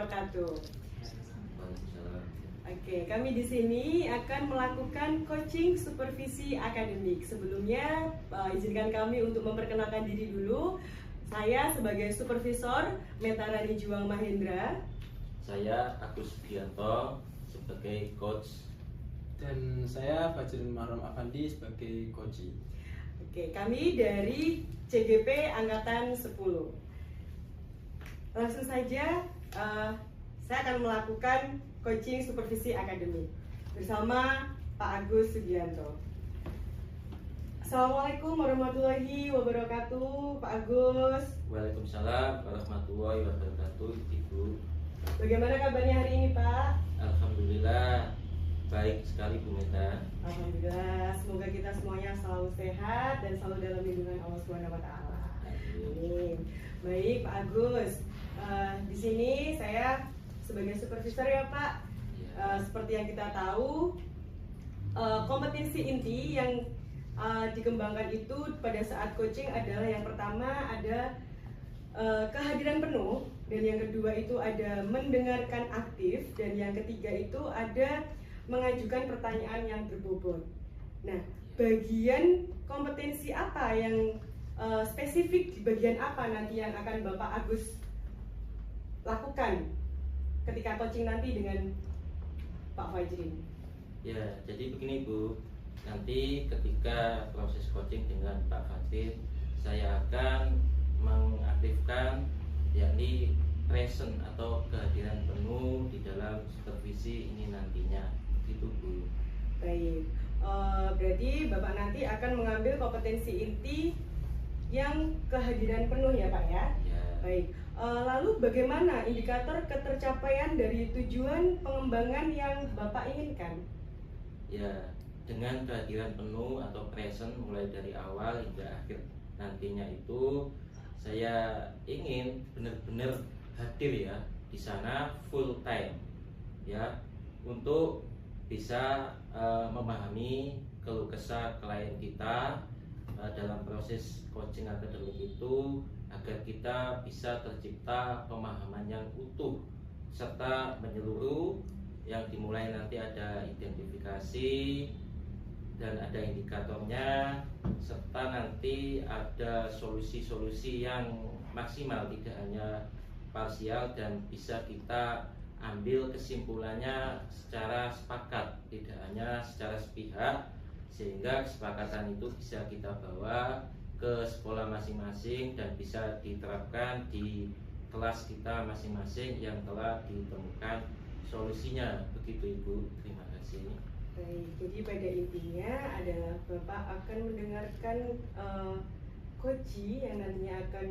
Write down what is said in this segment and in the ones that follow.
wabarakatuh. Oke, kami di sini akan melakukan coaching supervisi akademik. Sebelumnya, izinkan kami untuk memperkenalkan diri dulu. Saya sebagai supervisor Metarani Juang Mahendra. Saya Agus Sugianto sebagai coach. Dan saya Fajrin Mahram Afandi sebagai coach. Oke, kami dari CGP Angkatan 10. Langsung saja, saya akan melakukan coaching supervisi akademik bersama Pak Agus Sugianto. Assalamualaikum warahmatullahi wabarakatuh, Pak Agus. Waalaikumsalam warahmatullahi wabarakatuh, Ibu. Bagaimana kabarnya hari ini, Pak? Alhamdulillah baik sekali, Bu Meta. Alhamdulillah, semoga kita semuanya selalu sehat dan selalu dalam lindungan Allah Subhanahu wa taala. Amin. Baik, Pak Agus. Di sini saya sebagai supervisor ya, Pak. Seperti yang kita tahu, kompetensi inti yang dikembangkan itu pada saat coaching adalah yang pertama ada kehadiran penuh, dan yang kedua itu ada mendengarkan aktif, dan yang ketiga itu ada mengajukan pertanyaan yang berbobot. Nah, bagian kompetensi apa yang spesifik, di bagian apa nanti yang akan Bapak Agus lakukan ketika coaching nanti dengan Pak Fajrin? Ya, jadi begini, Bu. Nanti ketika proses coaching dengan Pak Fajrin, saya akan mengaktifkan yakni present atau kehadiran penuh di dalam supervisi ini nantinya. Gitu, Bu. Baik, berarti Bapak nanti akan mengambil kompetensi inti yang kehadiran penuh ya, Pak ya? Ya. Baik, lalu bagaimana indikator ketercapaian dari tujuan pengembangan yang Bapak inginkan? Ya, dengan kehadiran penuh atau present mulai dari awal hingga akhir nantinya itu saya ingin benar-benar hadir ya di sana full time ya, untuk bisa memahami keluh kesah klien kita dalam proses coaching akademik itu, agar kita bisa tercipta pemahaman yang utuh serta menyeluruh, yang dimulai nanti ada identifikasi dan ada indikatornya, serta nanti ada solusi-solusi yang maksimal, tidak hanya parsial, dan bisa kita ambil kesimpulannya secara sepakat, tidak hanya secara sepihak, sehingga kesepakatan itu bisa kita bawa ke sekolah masing-masing dan bisa diterapkan di kelas kita masing-masing yang telah ditemukan solusinya. Begitu, Ibu. Terima kasih. Baik, jadi pada intinya adalah Bapak akan mendengarkan coachee yang nantinya akan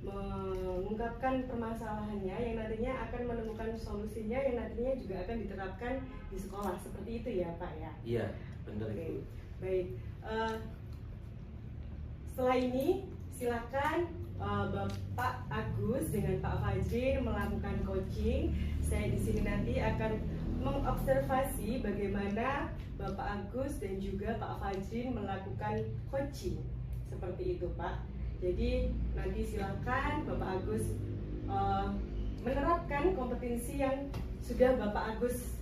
mengungkapkan permasalahannya, yang nantinya akan menemukan solusinya, yang nantinya juga akan diterapkan di sekolah. Seperti itu ya, Pak ya? Iya, benar. Oke, Ibu. baik. Setelah ini silakan Bapak Agus dengan Pak Fajrin melakukan coaching. Saya di sini nanti akan mengobservasi bagaimana Bapak Agus dan juga Pak Fajrin melakukan coaching. Seperti itu, Pak. Jadi nanti silakan Bapak Agus menerapkan kompetensi yang sudah Bapak Agus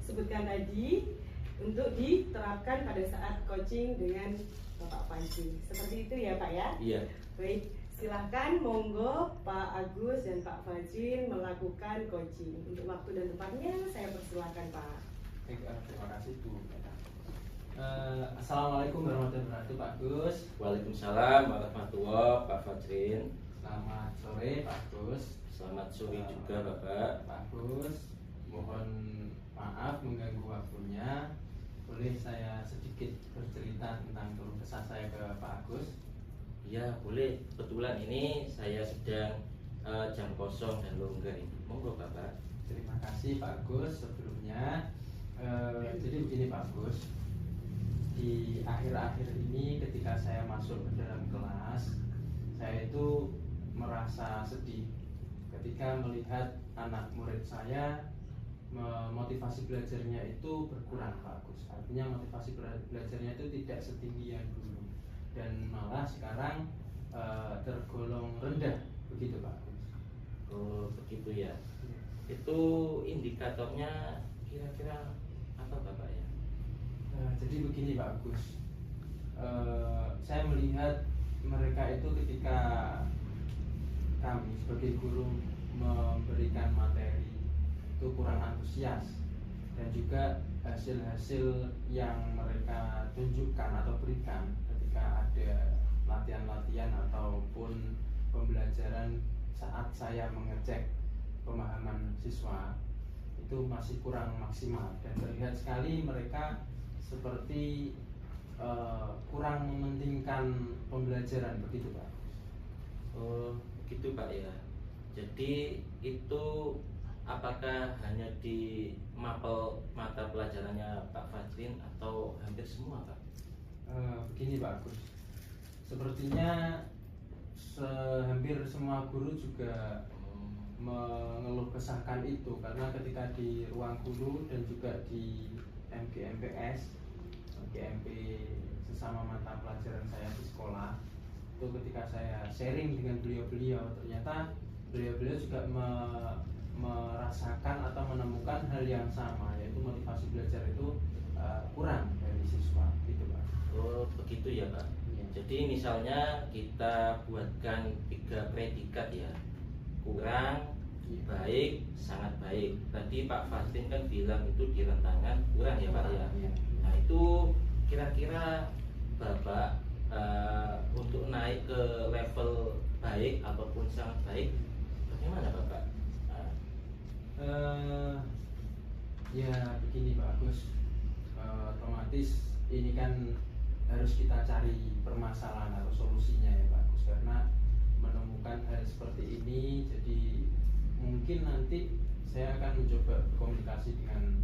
sebutkan tadi untuk diterapkan pada saat coaching dengan Bapak Fajrin. Seperti itu ya, Pak ya? Iya. Baik, silahkan monggo Pak Agus dan Pak Fajrin melakukan coaching. Untuk waktu dan tempatnya saya persilakan, Pak. Baik, terima kasih, Bu. Assalamualaikum warahmatullahi wabarakatuh, Pak Agus. Waalaikumsalam warahmatullahi wabarakatuh, Pak Fajrin. Selamat sore, Pak Agus. Selamat sore juga, Bapak. Pak Agus, mohon maaf mengganggu waktunya. Boleh saya sedikit bercerita tentang keluh kesah saya ke Pak Agus? Ya, boleh. Kebetulan ini saya sedang jam kosong dan longgar ini. Monggo, Bapak. Terima kasih, Pak Agus. Sebelumnya, jadi begini, Pak Agus. Di akhir-akhir ini ketika saya masuk ke dalam kelas, saya itu merasa sedih ketika melihat anak murid saya motivasi belajarnya itu berkurang, Pak Agus. Artinya motivasi belajarnya itu tidak setinggi yang dulu, dan malah sekarang tergolong rendah, begitu Pak Agus. Oh, begitu ya. Itu indikatornya kira-kira apa Bapak ya? Jadi begini Pak Agus, saya melihat mereka itu ketika kami sebagai guru memberikan materi itu kurang antusias, dan juga hasil-hasil yang mereka tunjukkan atau berikan ketika ada latihan-latihan ataupun pembelajaran saat saya mengecek pemahaman siswa itu masih kurang maksimal, dan terlihat sekali mereka seperti kurang mementingkan pembelajaran, begitu Pak. Oh gitu Pak ya. Jadi itu apakah hanya di mapel mata pelajarannya Pak Fajrin atau hampir semua Pak? Begini Pak Agus, sepertinya hampir semua guru juga mengeluh kesahkan itu, karena ketika di ruang guru dan juga di MGMPS, GMP sesama mata pelajaran saya di sekolah, itu ketika saya sharing dengan beliau-beliau, ternyata beliau-beliau juga merasakan atau menemukan hal yang sama, yaitu motivasi belajar itu kurang dari siswa, gitu Pak. Oh begitu ya Pak. Iya. Jadi misalnya kita buatkan 3 predikat ya, kurang, baik, sangat baik. Tadi Pak Fajrin kan bilang itu di rentangan kurang ya Pak ya. Iya. Nah itu kira-kira Bapak untuk naik ke level baik ataupun sangat baik, bagaimana Bapak? Ya begini Pak Agus, otomatis ini kan harus kita cari permasalahan atau solusinya ya Pak Agus, karena menemukan hal seperti ini, jadi mungkin nanti saya akan mencoba berkomunikasi dengan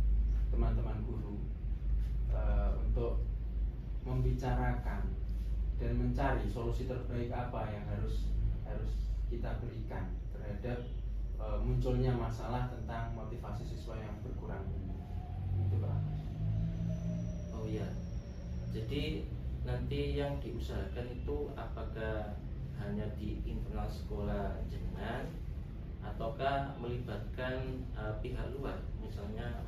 teman-teman guru untuk membicarakan dan mencari solusi terbaik apa yang harus kita berikan terhadap munculnya masalah tentang motivasi siswa yang berkurang ini, gitu Pak. Oh iya. Jadi nanti yang diusahakan itu apakah hanya di internal sekolah jenengan ataukah melibatkan pihak luar, misalnya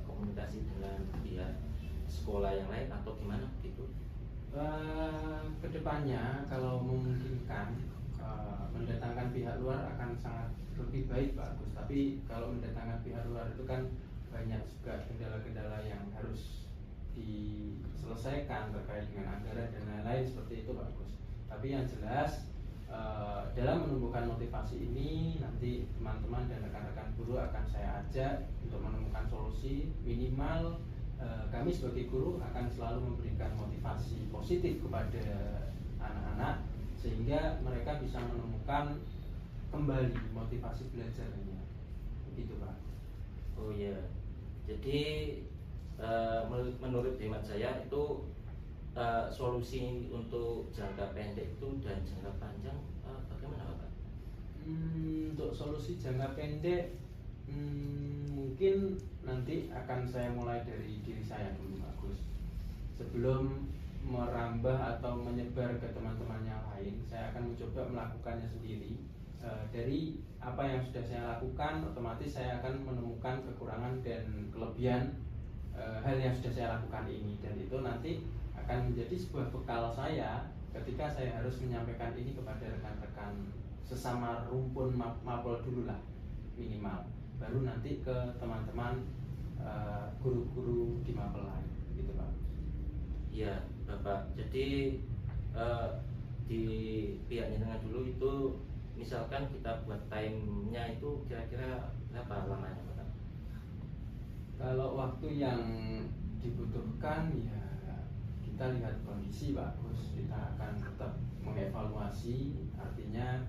komunikasi dengan pihak sekolah yang lain atau gimana gitu? Kedepannya kalau memungkinkan mendatangkan pihak luar akan sangat lebih baik Pak Agus. Tapi kalau mendatangkan pihak luar itu kan banyak juga kendala-kendala yang harus diselesaikan terkait dengan anggaran dan lain-lain seperti itu Pak Agus. Tapi yang jelas dalam menumbuhkan motivasi ini nanti teman-teman dan rekan-rekan guru akan saya ajak untuk menemukan solusi. Minimal kami sebagai guru akan selalu memberikan motivasi positif kepada anak-anak sehingga mereka bisa menemukan kembali motivasi belajarnya, begitu Pak. Oh iya. Jadi menurut hemat saya itu solusi untuk jangka pendek itu dan jangka panjang bagaimana Pak? Untuk solusi jangka pendek mungkin nanti akan saya mulai dari diri saya dulu Pak Gus. Sebelum merambah atau menyebar ke teman-teman yang lain, saya akan mencoba melakukannya sendiri. Dari apa yang sudah saya lakukan, otomatis saya akan menemukan kekurangan dan kelebihan hal yang sudah saya lakukan ini, dan itu nanti akan menjadi sebuah bekal saya ketika saya harus menyampaikan ini kepada rekan-rekan sesama rumpun mapel dulu lah minimal, baru nanti ke teman-teman guru-guru di mapel lain, gitu Pak. Iya Bapak. Jadi di pihak jenengan dulu itu misalkan kita buat time-nya itu kira-kira berapa lamanya Bapak? Kalau waktu yang dibutuhkan ya kita lihat kondisi Pak Gus, kita akan tetap mengevaluasi. Artinya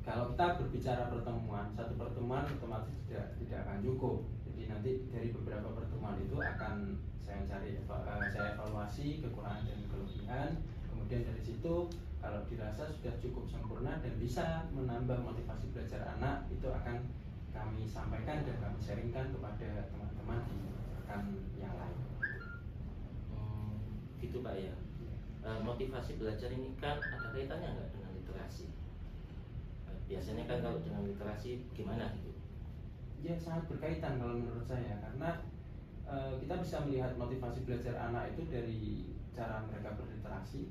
kalau kita berbicara pertemuan, satu pertemuan otomatis tidak akan cukup. Jadi nanti dari beberapa pertemuan itu akan saya evaluasi kekurangan dan kelebihan. Kemudian dari situ kalau dirasa sudah cukup sempurna dan bisa menambah motivasi belajar anak, itu akan kami sampaikan dan kami sharingkan kepada teman-teman di rekan yang lain. Gitu Pak ya. Motivasi belajar ini kan ada kaitannya nggak dengan literasi? Biasanya kan kalau dengan literasi gimana gitu? ya sangat berkaitan kalau menurut saya, karena kita bisa melihat motivasi belajar anak itu dari cara mereka berinteraksi.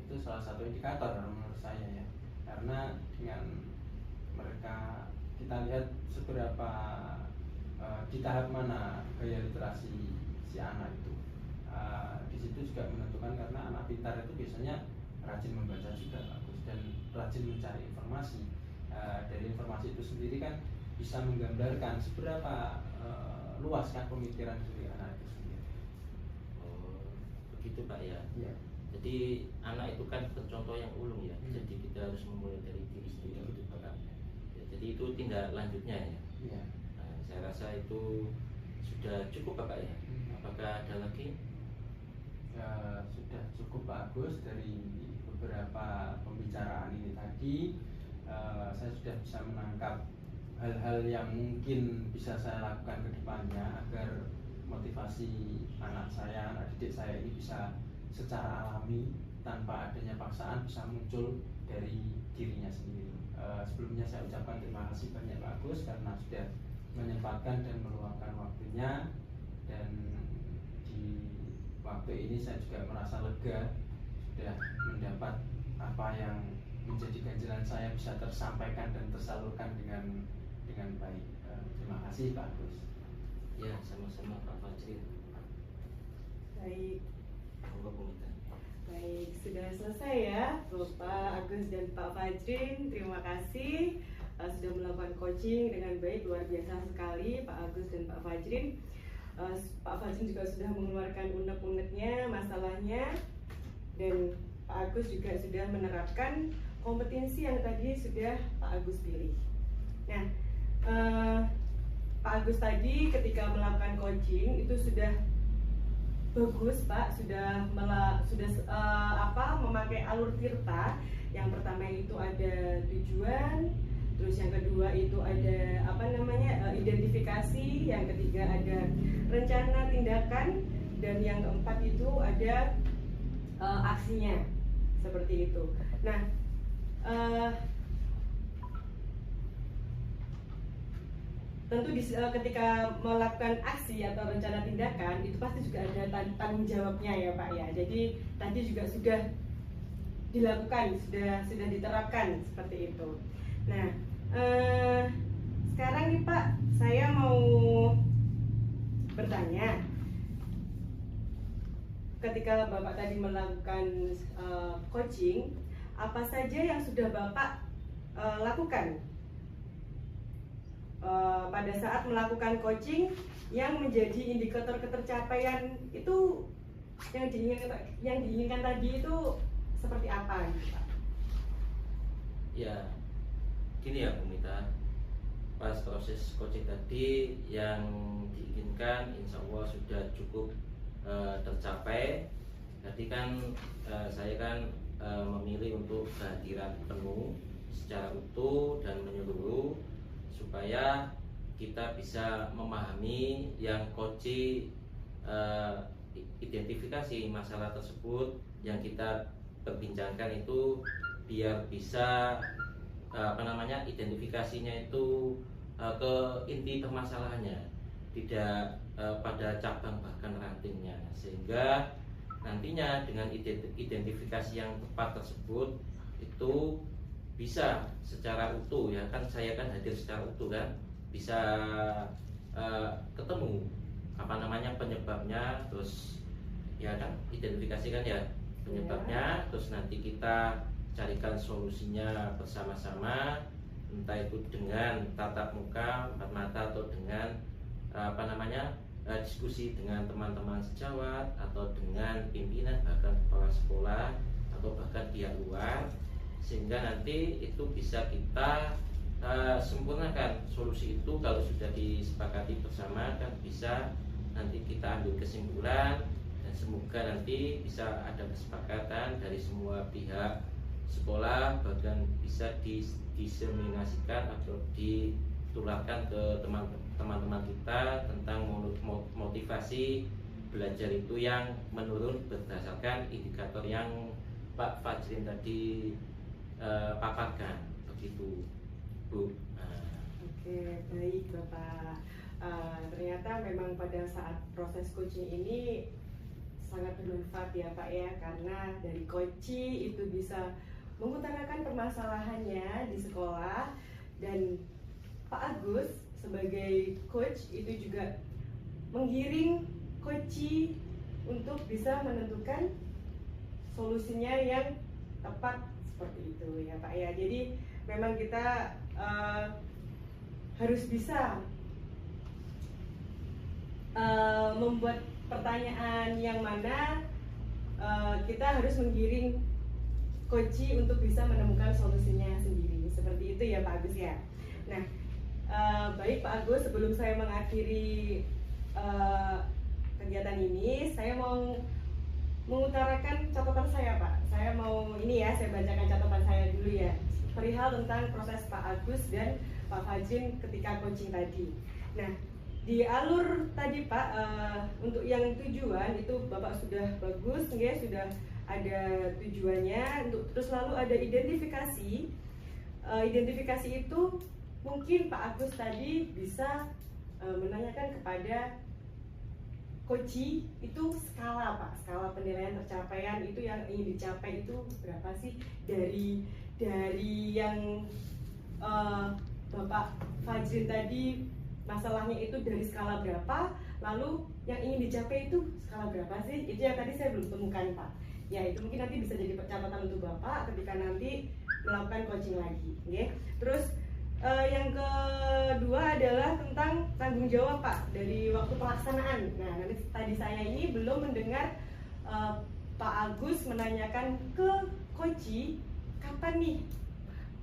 Itu salah satu indikator kalau menurut saya ya, karena dengan mereka kita lihat seberapa di tahap mana gaya literasi si anak itu. Di situ juga menentukan, karena anak pintar itu biasanya rajin membaca juga bagus dan rajin mencari informasi. Dari informasi itu sendiri kan bisa menggambarkan seberapa luas kan pemikiran dari anak itu sendiri. Oh, begitu Pak ya. Iya. Jadi anak itu kan pencontoh yang ulung ya. Jadi kita harus memulai dari diri sendiri gitu Pak. Ya, jadi itu tindak lanjutnya ya. Iya. Nah, saya rasa itu sudah cukup Pak ya. Apakah ada lagi? Ya, sudah cukup bagus dari beberapa pembicaraan ini tadi. Saya sudah bisa menangkap hal-hal yang mungkin bisa saya lakukan ke depannya agar motivasi anak saya, anak didik saya ini bisa secara alami tanpa adanya paksaan bisa muncul dari dirinya sendiri. Sebelumnya saya ucapkan terima kasih banyak Pak Agus karena sudah menyempatkan dan meluangkan waktunya, dan di waktu ini saya juga merasa lega sudah mendapat apa yang menjadi ganjalan saya bisa tersampaikan dan tersalurkan dengan baik. Terima kasih Pak Agus. Ya, sama-sama Pak Fajrin. Baik. Monggo Bu Mita. Baik, sudah selesai ya Bapak Agus dan Pak Fajrin. Terima kasih sudah melakukan coaching dengan baik, luar biasa sekali Pak Agus dan Pak Fajrin. Pak Fajrin juga sudah mengeluarkan unek-uneknya, masalahnya, dan Pak Agus juga sudah menerapkan kompetensi yang tadi sudah Pak Agus pilih. Nah, Pak Agus tadi ketika melakukan coaching itu sudah bagus Pak, sudah memakai alur tirta. Yang pertama itu ada tujuan, terus yang kedua itu ada identifikasi, yang ketiga ada rencana tindakan, dan yang keempat itu ada aksinya, seperti itu. Nah, tentu ketika melakukan aksi atau rencana tindakan itu pasti juga ada tanggung jawabnya ya Pak ya. Jadi tadi juga sudah dilakukan, sudah diterapkan seperti itu. Nah, sekarang nih Pak, saya mau bertanya, ketika Bapak tadi melakukan coaching, apa saja yang sudah Bapak lakukan pada saat melakukan coaching yang menjadi indikator ketercapaian itu, yang diinginkan tadi itu seperti apa gitu Pak? Ya, gini ya Bu Mita, pas proses coaching tadi yang diinginkan insya Allah sudah cukup tercapai. Tadi kan saya kan memilih untuk kehadiran penuh secara utuh dan menyeluruh supaya kita bisa memahami yang coach identifikasi masalah tersebut yang kita perbincangkan itu, biar bisa identifikasinya itu ke inti permasalahannya, tidak pada cabang bahkan rantingnya, sehingga nantinya dengan identifikasi yang tepat tersebut itu bisa secara utuh ya, kan saya kan hadir secara utuh kan, bisa ketemu penyebabnya, terus ya kan identifikasikan ya penyebabnya, terus nanti kita carikan solusinya bersama-sama, entah itu dengan tatap muka empat mata atau dengan diskusi dengan teman-teman sejawat atau dengan pimpinan bahkan kepala sekolah atau bahkan pihak luar, sehingga nanti itu bisa kita sempurnakan solusi itu. Kalau sudah disepakati bersama kan bisa nanti kita ambil kesimpulan, dan semoga nanti bisa ada kesepakatan dari semua pihak sekolah, bahkan bisa diseminasikan atau ditularkan ke teman-teman kita tentang motivasi belajar itu yang menurun berdasarkan indikator yang Pak Fajrin tadi paparkan, begitu Bu. Oke. Oke, baik Bapak. Ternyata memang pada saat proses coaching ini sangat bermanfaat ya Pak ya, karena dari coaching itu bisa mengutarakan permasalahannya di sekolah, dan Pak Agus sebagai coach itu juga menggiring coaching untuk bisa menentukan solusinya yang tepat seperti itu ya Pak ya. Jadi memang kita harus bisa membuat pertanyaan yang mana kita harus menggiring coaching untuk bisa menemukan solusinya sendiri. Seperti itu ya Pak Agus ya. Nah, baik Pak Agus, sebelum saya mengakhiri kegiatan ini, saya mau mengutarakan catatan saya Pak. Saya mau ini ya, saya bacakan catatan saya dulu ya, perihal tentang proses Pak Agus dan Pak Fajrin ketika coaching tadi. Nah, di alur tadi Pak, untuk yang tujuan itu Bapak sudah bagus, ya, sudah ada tujuannya. Untuk terus lalu ada identifikasi. Identifikasi itu mungkin Pak Agus tadi bisa menanyakan kepada coaching itu skala Pak, skala penilaian tercapaian itu yang ingin dicapai itu berapa sih dari yang Bapak Fajrin tadi, masalahnya itu dari skala berapa, lalu yang ingin dicapai itu skala berapa sih? Itu yang tadi saya belum temukan Pak. Ya itu mungkin nanti bisa jadi catatan untuk Bapak ketika nanti melakukan coaching lagi. Okay? Terus yang kedua adalah tentang tanggung jawab Pak dari waktu pelaksanaan. Nah nanti tadi saya ini belum mendengar Pak Agus menanyakan ke coaching kapan nih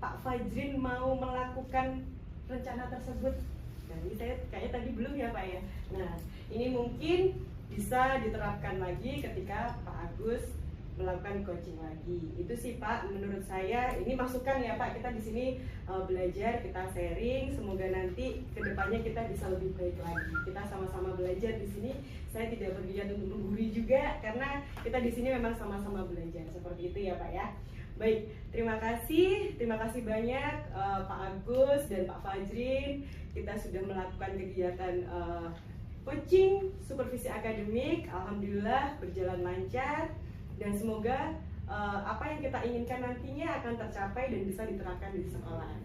Pak Fajrin mau melakukan rencana tersebut. Nah ini saya kayaknya tadi belum ya Pak ya. Nah ini mungkin bisa diterapkan lagi ketika Pak Agus melakukan coaching lagi. Itu sih Pak, menurut saya ini masukan ya Pak. Kita di sini belajar, kita sharing. Semoga nanti kedepannya kita bisa lebih baik lagi. Kita sama-sama belajar di sini. Saya tidak berniat untuk menggurui juga, karena kita di sini memang sama-sama belajar. Seperti itu ya Pak ya. Baik, terima kasih banyak Pak Agus dan Pak Fajrin. Kita sudah melakukan kegiatan coaching supervisi akademik. Alhamdulillah berjalan lancar. Dan semoga apa yang kita inginkan nantinya akan tercapai dan bisa diterapkan di sekolah.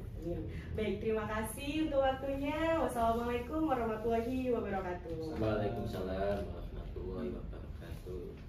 Baik, terima kasih untuk waktunya. Wassalamualaikum warahmatullahi wabarakatuh. Waalaikumsalam warahmatullahi wabarakatuh.